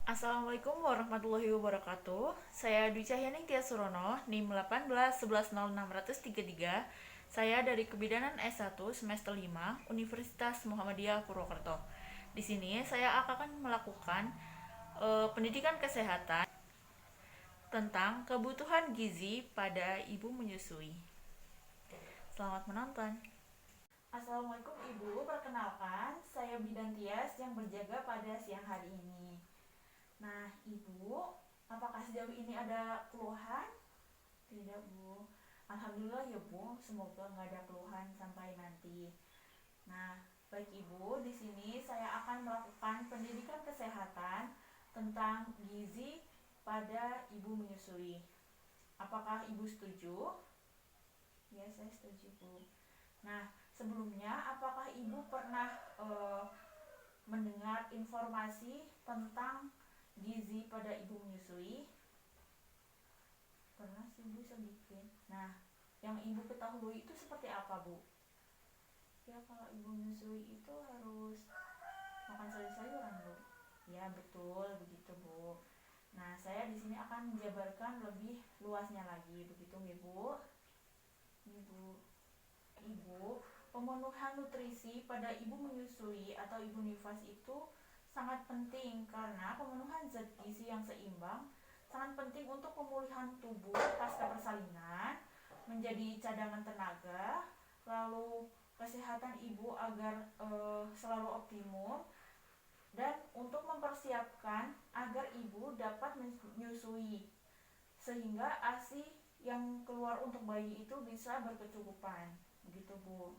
Assalamualaikum warahmatullahi wabarakatuh. Saya Dwi Cahyaning Tias Surono, NIM 18 11 06 633. Saya dari Kebidanan S1 semester 5 Universitas Muhammadiyah Purwokerto. Di sini saya akan melakukan pendidikan kesehatan tentang kebutuhan gizi pada ibu menyusui. Selamat menonton. Assalamualaikum Ibu, perkenalkan saya Bidan Tias yang berjaga pada siang hari ini. Nah, Ibu, apakah sejauh ini ada keluhan? Tidak, Bu. Alhamdulillah ya, Bu. Semoga nggak ada keluhan sampai nanti. Nah, baik Ibu, di sini saya akan melakukan pendidikan kesehatan tentang gizi pada ibu menyusui. Apakah Ibu setuju? Ya, saya setuju, Bu. Nah, sebelumnya apakah Ibu pernah mendengar informasi tentang gizi pada ibu menyusui? Pernah sih, Bu, sedikit. Nah, yang Ibu ketahui itu seperti apa, Bu? Ya, kalau ibu menyusui itu harus makan sayur-sayuran, Bu. Ya, betul begitu, Bu. Nah, saya di sini akan menjabarkan lebih luasnya lagi, begitu, Ibu. Ibu, pemenuhan nutrisi pada ibu menyusui atau ibu nifas itu sangat penting karena pemenuhan zat gizi yang seimbang sangat penting untuk pemulihan tubuh pasca persalinan, menjadi cadangan tenaga, lalu kesehatan ibu agar selalu optimum, dan untuk mempersiapkan agar ibu dapat menyusui sehingga ASI yang keluar untuk bayi itu bisa berkecukupan. Begitu, Bu.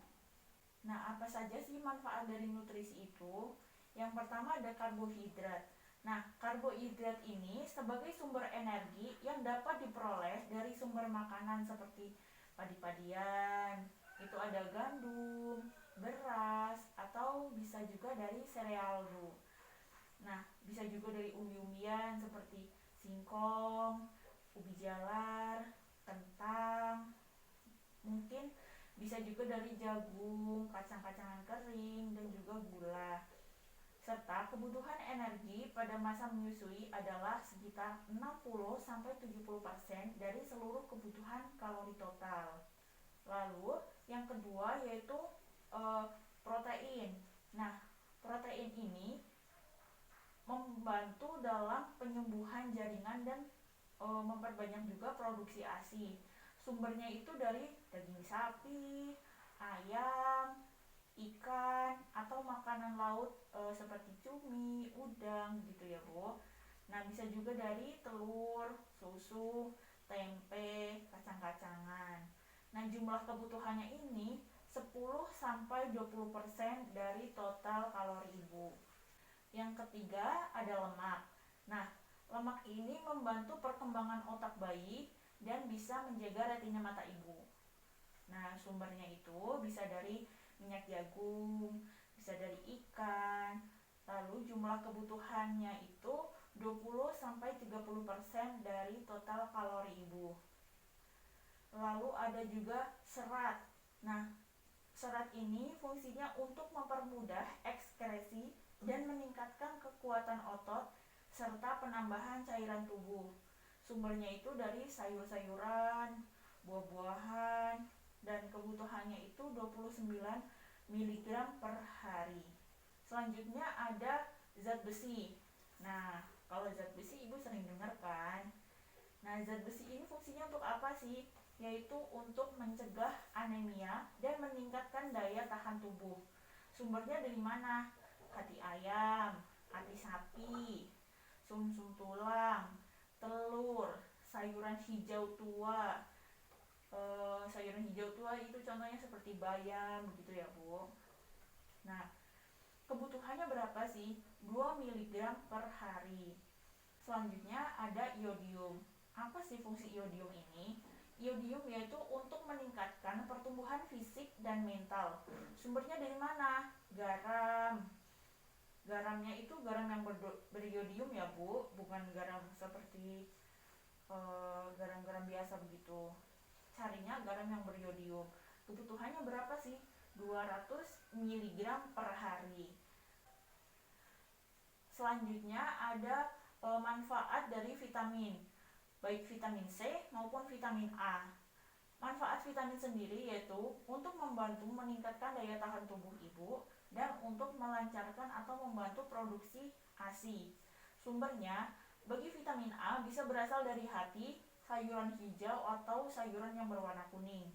Nah, apa saja sih manfaat dari nutrisi itu? Yang pertama ada karbohidrat. Nah, karbohidrat ini sebagai sumber energi yang dapat diperoleh dari sumber makanan seperti padi-padian, itu ada gandum, beras, atau bisa juga dari sereal, Bu. Nah, bisa juga dari umbi-umbian seperti singkong, ubi jalar, kentang, mungkin bisa juga dari jagung, kacang-kacangan kering, dan juga gula. Serta kebutuhan energi pada masa menyusui adalah sekitar 60-70% dari seluruh kebutuhan kalori total. Lalu yang kedua yaitu protein. Nah, protein ini membantu dalam penyembuhan jaringan dan memperbanyak juga produksi ASI. Sumbernya itu dari daging sapi, ayam, ikan, atau makanan laut seperti cumi, udang gitu ya, Bu. Nah, bisa juga dari telur, susu, tempe, kacang-kacangan. Nah, jumlah kebutuhannya ini 10-20% dari total kalori ibu. Yang ketiga ada lemak. Nah, lemak ini membantu perkembangan otak bayi dan bisa menjaga retina mata ibu. Nah, sumbernya itu bisa dari minyak jagung, bisa dari ikan. Lalu jumlah kebutuhannya itu 20-30% dari total kalori ibu. Lalu ada juga serat. Nah, serat ini fungsinya untuk mempermudah ekskresi dan meningkatkan kekuatan otot serta penambahan cairan tubuh. Sumbernya itu dari sayur-sayuran, buah-buahan, dan kebutuhannya itu 29 mg per hari. Selanjutnya ada zat besi. Nah, kalau zat besi ibu sering dengar kan? Nah, zat besi ini fungsinya untuk apa sih? Yaitu untuk mencegah anemia dan meningkatkan daya tahan tubuh. Sumbernya dari mana? Hati ayam, hati sapi, sumsum tulang, telur, sayuran hijau tua. Sayuran hijau tua itu contohnya seperti bayam begitu ya, Bu. Nah, kebutuhannya berapa sih? 2 mg per hari. Selanjutnya ada iodium. Apa sih fungsi iodium ini? Iodium yaitu untuk meningkatkan pertumbuhan fisik dan mental. Sumbernya dari mana? Garam. Garamnya itu garam yang beriodium ya, Bu, bukan garam seperti garam-garam biasa begitu. Carinya garam yang beriodium. Kebutuhannya berapa sih? 200 mg per hari. Selanjutnya ada manfaat dari vitamin, baik vitamin C maupun vitamin A. Manfaat vitamin sendiri yaitu untuk membantu meningkatkan daya tahan tubuh ibu dan untuk melancarkan atau membantu produksi ASI. Sumbernya, bagi vitamin A bisa berasal dari hati, sayuran hijau atau sayuran yang berwarna kuning.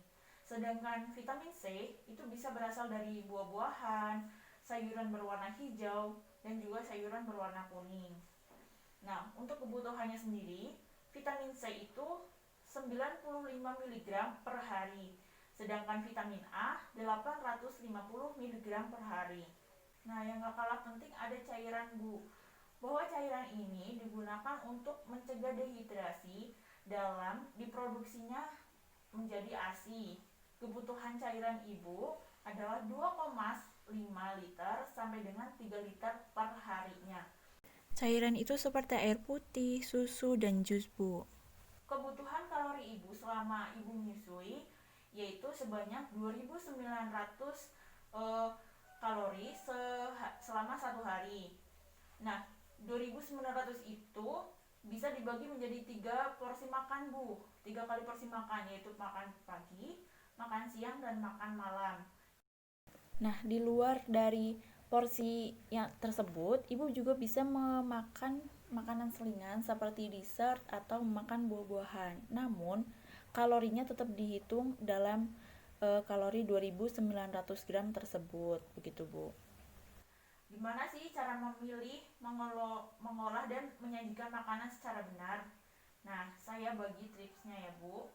Sedangkan vitamin C itu bisa berasal dari buah-buahan, sayuran berwarna hijau, dan juga sayuran berwarna kuning. Nah, untuk kebutuhannya sendiri, vitamin C itu 95 mg per hari, sedangkan vitamin A 850 mg per hari. Nah, yang gak kalah penting ada cairan Bu, bahwa cairan ini digunakan untuk mencegah dehidrasi dalam diproduksinya menjadi ASI. Kebutuhan cairan ibu adalah 2,5 liter sampai dengan 3 liter per harinya. Cairan itu seperti air putih, susu, dan jus, Bu. Kebutuhan kalori ibu selama ibu menyusui yaitu sebanyak 2.900 kalori selama 1 hari. Nah, 2.900 itu bisa dibagi menjadi 3 porsi makan Bu, 3 kali porsi makan, yaitu makan pagi, makan siang, dan makan malam. Nah, di luar dari porsi yang tersebut, ibu juga bisa memakan makanan selingan seperti dessert atau makan buah-buahan. Namun, kalorinya tetap dihitung dalam kalori 2.900 gram tersebut, begitu Bu. Gimana sih cara memilih, mengolah dan menyajikan makanan secara benar? Nah, saya bagi tipsnya ya Bu.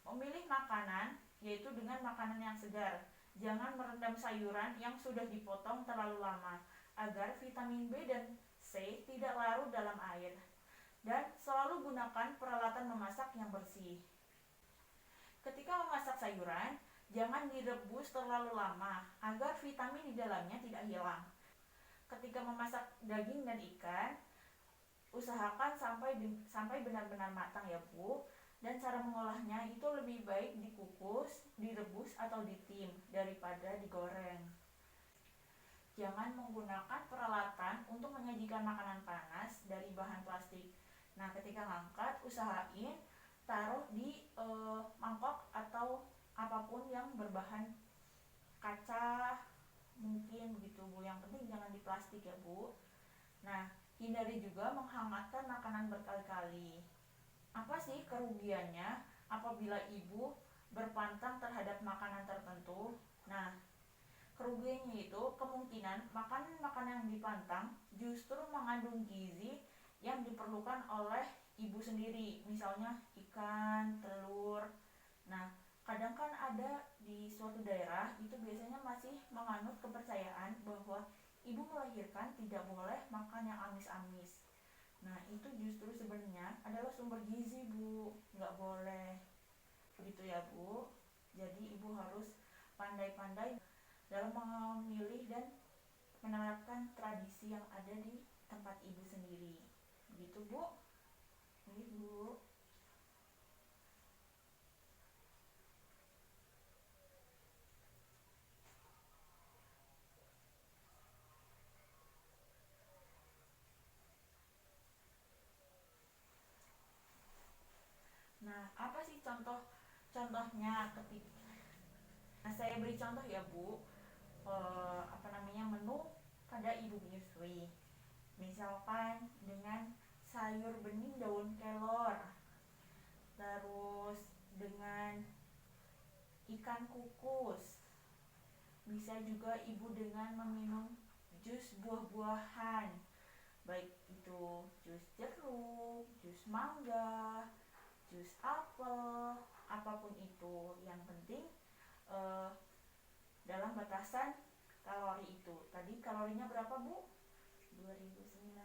Memilih makanan yaitu dengan makanan yang segar. Jangan merendam sayuran yang sudah dipotong terlalu lama agar vitamin B dan C tidak larut dalam air. Dan selalu gunakan peralatan memasak yang bersih. Ketika memasak sayuran, jangan direbus terlalu lama agar vitamin di dalamnya tidak hilang. Ketika memasak daging dan ikan, usahakan sampai benar-benar matang ya Bu. Dan cara mengolahnya itu lebih baik dikukus, direbus atau ditim daripada digoreng. Jangan menggunakan peralatan untuk menyajikan makanan panas dari bahan plastik. Nah, ketika ngangkat, usahain taruh di mangkok atau apapun yang berbahan kaca mungkin begitu Bu. Yang penting jangan di plastik ya Bu. Nah, hindari juga menghangatkan makanan berkali-kali. Apa sih kerugiannya apabila ibu berpantang terhadap makanan tertentu? Nah, kerugiannya itu kemungkinan makanan-makanan yang dipantang justru mengandung gizi yang diperlukan oleh ibu sendiri, misalnya ikan, telur. Nah, kadang kan ada di suatu daerah itu biasanya masih menganut kepercayaan bahwa ibu melahirkan tidak boleh makan yang amis-amis. Nah, itu justru sebenarnya adalah sumber gizi Bu, nggak boleh gitu ya Bu. Jadi ibu harus pandai-pandai dalam memilih dan menerapkan tradisi yang ada di tempat ibu sendiri. Gitu Bu. Ini Bu. Nah, apa sih contohnya ketika saya beri contoh ya Bu, menu pada ibu menyusui. Misalkan dengan sayur bening daun kelor, terus dengan ikan kukus. Bisa juga ibu dengan meminum jus buah-buahan, baik itu jus jeruk, jus mangga, jus apel, apapun itu. Yang penting dalam batasan kalori itu. Tadi kalorinya berapa Bu? 2.900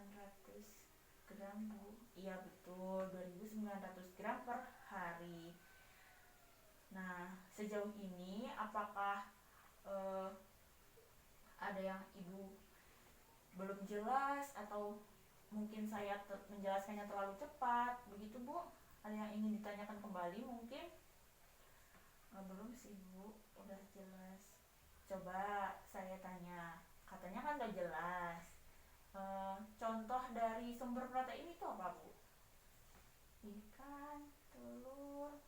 gram Bu. Iya betul, 2.900 gram per hari. Nah, sejauh ini apakah ada yang ibu belum jelas atau mungkin saya menjelaskannya terlalu cepat begitu Bu? Ada yang ingin ditanyakan kembali mungkin? Belum sih Bu, udah jelas. Coba saya tanya, katanya kan udah jelas. Contoh dari sumber protein itu apa, Bu? Ikan, telur.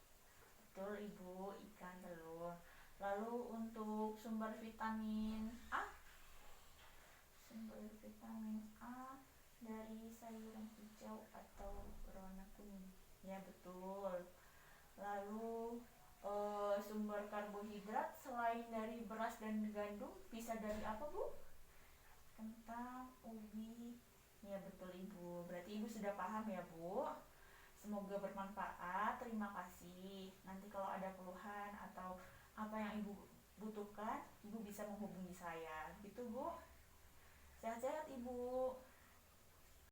Betul, Ibu, ikan, telur. Lalu untuk sumber vitamin A, dari sayuran hijau atau berwarna kuning. Ya, betul. Lalu sumber karbohidrat selain dari beras dan gandum bisa dari apa, Bu? Kentang, ubi. Ya, betul, Ibu. Berarti Ibu sudah paham ya, Bu? Semoga bermanfaat. Terima kasih. Nanti kalau ada keluhan atau apa yang Ibu butuhkan, Ibu bisa menghubungi saya. Gitu, Bu. Sehat-sehat, Ibu.